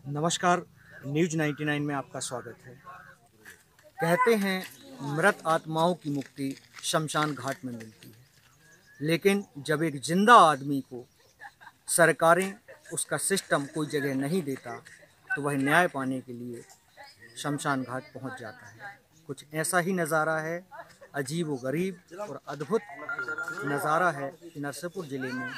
नमस्कार। न्यूज 99 में आपका स्वागत है। कहते हैं मृत आत्माओं की मुक्ति शमशान घाट में मिलती है, लेकिन जब एक जिंदा आदमी को सरकारें उसका सिस्टम कोई जगह नहीं देता तो वह न्याय पाने के लिए शमशान घाट पहुंच जाता है। कुछ ऐसा ही नज़ारा है, अजीब व गरीब और अद्भुत नज़ारा है कि नरसिंहपुर ज़िले में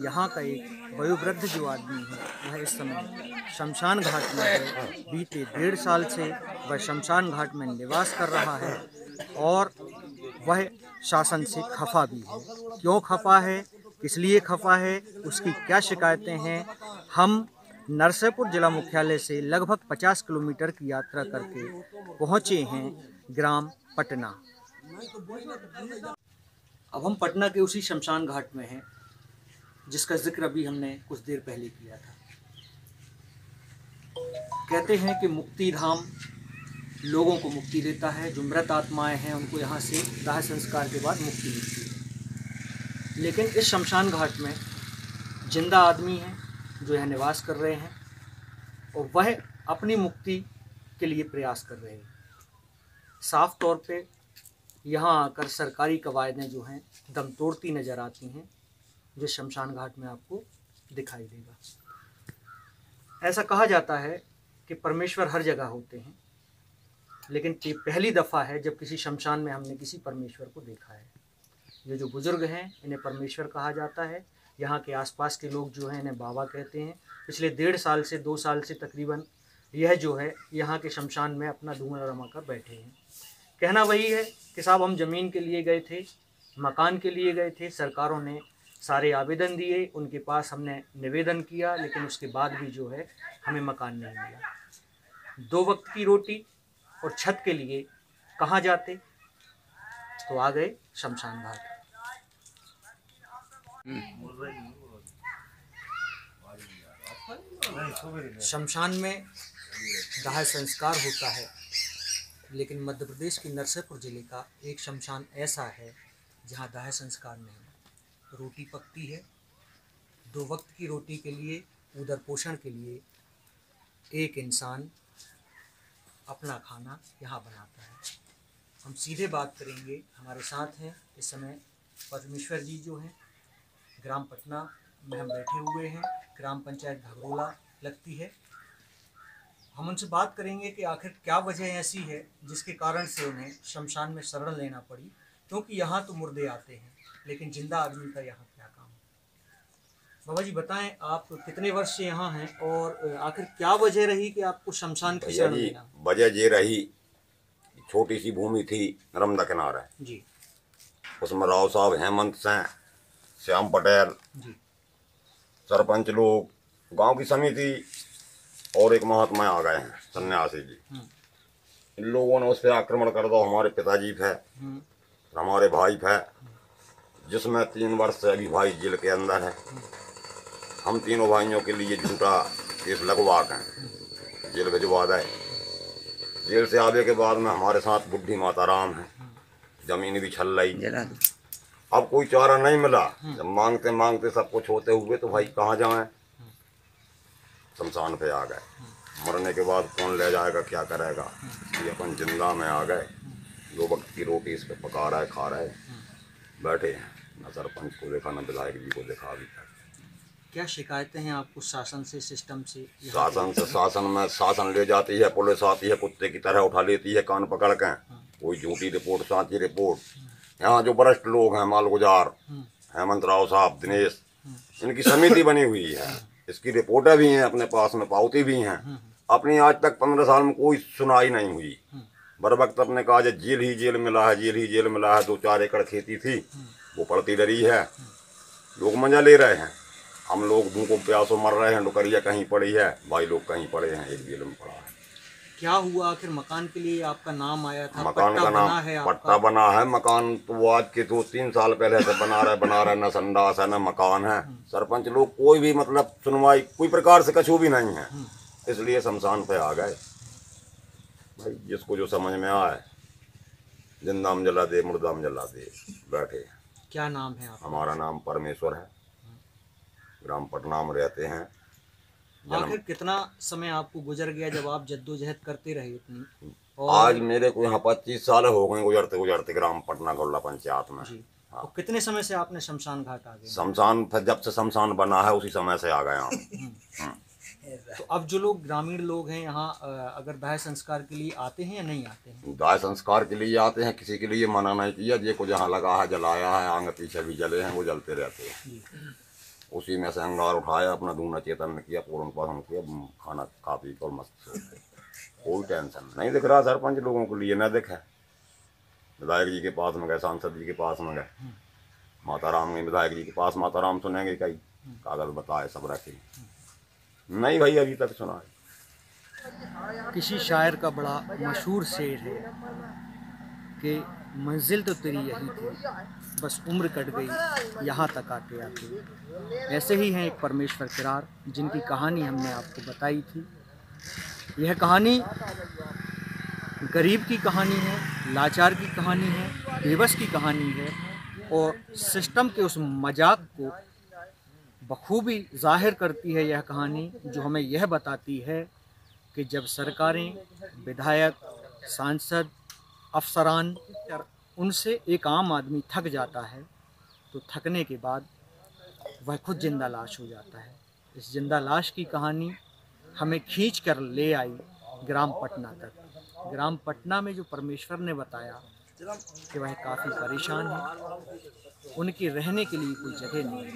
यहाँ का एक वयोवृद्ध जो आदमी है वह इस समय शमशान घाट में है। बीते 1.5 साल से वह शमशान घाट में निवास कर रहा है और वह शासन से खफा भी है। क्यों खफा है, किस लिए खफा है, उसकी क्या शिकायतें हैं, हम नरसिंहपुर जिला मुख्यालय से लगभग 50 किलोमीटर की यात्रा करके पहुँचे हैं ग्राम पटना। अब हम पटना के उसी शमशान घाट में हैं जिसका जिक्र अभी हमने कुछ देर पहले किया था। कहते हैं कि मुक्ति धाम लोगों को मुक्ति देता है, जो मृत आत्माएं हैं उनको यहाँ से दाह संस्कार के बाद मुक्ति मिलती है। लेकिन इस शमशान घाट में जिंदा आदमी हैं जो यहाँ निवास कर रहे हैं और वह अपनी मुक्ति के लिए प्रयास कर रहे हैं। साफ तौर पे यहाँ आकर सरकारी कवायदें जो हैं दम तोड़ती नज़र आती हैं, जो शमशान घाट में आपको दिखाई देगा। ऐसा कहा जाता है कि परमेश्वर हर जगह होते हैं, लेकिन ये पहली दफ़ा है जब किसी शमशान में हमने किसी परमेश्वर को देखा है। ये जो बुज़ुर्ग हैं इन्हें परमेश्वर कहा जाता है। यहाँ के आसपास के लोग जो हैं इन्हें बाबा कहते हैं। पिछले 1.5 साल से 2 साल से तकरीबन यह जो है यहाँ के शमशान में अपना धुआं रमा कर बैठे हैं। कहना वही है कि साहब हम ज़मीन के लिए गए थे, मकान के लिए गए थे, सरकारों ने सारे आवेदन दिए, उनके पास हमने निवेदन किया, लेकिन उसके बाद भी जो है हमें मकान नहीं मिला। 2 वक्त की रोटी और छत के लिए कहाँ जाते, तो आ गए शमशान घाट। शमशान में दाह संस्कार होता है, लेकिन मध्य प्रदेश की नरसिंहपुर ज़िले का एक शमशान ऐसा है जहाँ दाह संस्कार नहीं, रोटी पकती है। 2 वक्त की रोटी के लिए, उदर पोषण के लिए एक इंसान अपना खाना यहाँ बनाता है। हम सीधे बात करेंगे, हमारे साथ हैं इस समय परमेश्वर जी जो हैं, ग्राम पटना में हम बैठे हुए हैं, ग्राम पंचायत घगरोला लगती है। हम उनसे बात करेंगे कि आखिर क्या वजह ऐसी है जिसके कारण से उन्हें शमशान में शरण लेना पड़ी, क्योंकि यहाँ तो मुर्दे आते हैं लेकिन जिंदा आदमी का यहाँ क्या काम है। बाबा जी बताएं, आप कितने वर्ष से यहाँ हैं और आखिर क्या वजह रही कि आपको शमशान की शरण लेना? वजह ये रही, छोटी सी भूमि थी नर्मदा किनारे जी, उसमें राव साहब हेमंत सिंह, श्याम पटेल जी, सरपंच लोग, गांव की समिति और एक महात्मा आ गए हैं सन्यासी जी। इन लोगों ने उस पर आक्रमण कर दो। हमारे पिताजी पे, हमारे भाई पे, जिसमें 3 वर्ष से अभी भाई जेल के अंदर है। हम तीनों भाइयों के लिए झूठा केस लगवा कर जेल भिजवा दे। जेल से आने के बाद में हमारे साथ बुढ़ी माता राम है, जमीन भी छल रही। अब कोई चारा नहीं मिला। जब मांगते मांगते सब कुछ होते हुए तो भाई कहाँ जाएं, शमशान पे आ गए। मरने के बाद कौन ले जाएगा, क्या करेगा, इसलिए अपन जिंदा में आ गए। 2 वक्त की रोटी इस पे पका रहे, खा रहे, बैठे हैं। न सरपंच को देखा, न विधायक जी को देखा अभी तक। क्या शिकायतें हैं आपको शासन से, सिस्टम से? शासन में शासन ले जाती है, पुलिस आती है, कुत्ते की तरह उठा लेती है कान पकड़ के। कोई झूठी रिपोर्ट, साची रिपोर्ट। यहाँ जो वरिष्ठ लोग हैं, मालगुजार हेमंत राव साहब, दिनेश, इनकी समिति बनी हुई है। इसकी रिपोर्टें भी हैं अपने पास में, पावती भी हैं। अपनी आज तक 15 साल में कोई सुनाई नहीं हुई। बर वक्त अपने कहा जेल ही जेल मिला है, जेल ही जेल मिला है। 2-4 एकड़ खेती थी वो पड़ती डरी है, लोग मजा ले रहे हैं। हम लोग भूखों प्यासों मर रहे हैं। नौकरियाँ कहीं पड़ी है, भाई लोग कहीं पड़े हैं, एक जेल में पड़ा है। क्या हुआ आखिर मकान के लिए आपका नाम आया था? मकान का नाम पट्टा बना है। मकान तो वो आज के 2-3 साल पहले से बना रहे न संडास है न मकान है। सरपंच लोग कोई भी मतलब सुनवाई कोई प्रकार से कछु भी नहीं है, इसलिए शमशान पे आ गए। भाई जिसको जो समझ में आए, जिंदा में जला दे, मुर्दा में जला दे, बैठे। क्या नाम है आपका? हमारा नाम परमेश्वर है, ग्राम पटना में रहते हैं। आखिर कितना समय आपको गुजर गया जब आप जद्दोजहद करते रहे इतनी? आज मेरे को यहाँ 25 साल हो गए गुजरते गुजरते ग्राम पटना गोल्ला पंचायत में। जी। तो कितने समय से आपने शमशान घाट आ गए? शमशान था जब से शमशान बना है उसी समय से आ गए हम। तो अब जो लोग ग्रामीण लोग हैं यहाँ अगर दाह संस्कार के लिए आते हैं या नहीं आते हैं? दाह संस्कार के लिए आते हैं, किसी के लिए मना नहीं किया। ये को जहाँ लगा है जलाया है, आगे पीछे भी जले हैं, वो जलते रहते हैं। उसी में से अंगार उठाया, अपना दूना चेतन किया, पूर्ण पालन किया, खाना खा पी कर मस्त सो गए। कोई टेंशन नहीं दिख रहा सरपंच लोगों के लिए, न दिखे। विधायक जी के पास में गए, सांसद जी के पास में गए, माता राम गए विधायक जी के पास, माता राम सुनेंगे कई कागज बताए सब रखे, नहीं भाई अभी तक सुना है। किसी शायर का बड़ा मशहूर शेर है कि मंजिल तो तेरी यही थी, बस उम्र कट गई यहाँ तक आते आते। ऐसे ही हैं एक परमेश्वर किरार, जिनकी कहानी हमने आपको बताई थी। यह कहानी गरीब की कहानी है, लाचार की कहानी है, बेबस की कहानी है, और सिस्टम के उस मजाक को बखूबी जाहिर करती है। यह कहानी जो हमें यह बताती है कि जब सरकारें, विधायक, सांसद, अफसरान, उनसे एक आम आदमी थक जाता है तो थकने के बाद वह खुद जिंदा लाश हो जाता है। इस जिंदा लाश की कहानी हमें खींच कर ले आई ग्राम पटना तक। ग्राम पटना में जो परमेश्वर ने बताया कि वह काफ़ी परेशान है, उनके रहने के लिए कोई जगह नहीं है,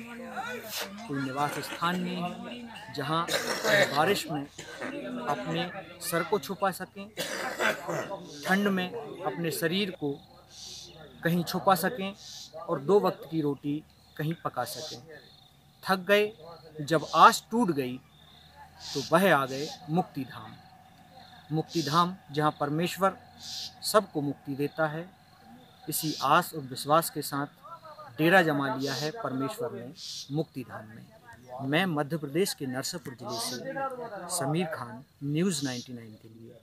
कोई निवास स्थान नहीं है जहां बारिश में अपने सर को छुपा सकें, ठंड में अपने शरीर को कहीं छुपा सकें और 2 वक्त की रोटी कहीं पका सकें। थक गए, जब आस टूट गई तो वह आ गए मुक्तिधाम। मुक्तिधाम जहां परमेश्वर सबको मुक्ति देता है। इसी आस और विश्वास के साथ डेरा जमा लिया है परमेश्वर ने मुक्तिधाम में। मैं मध्य प्रदेश के नरसापुर जिले से समीर खान, न्यूज़ 99 के लिए।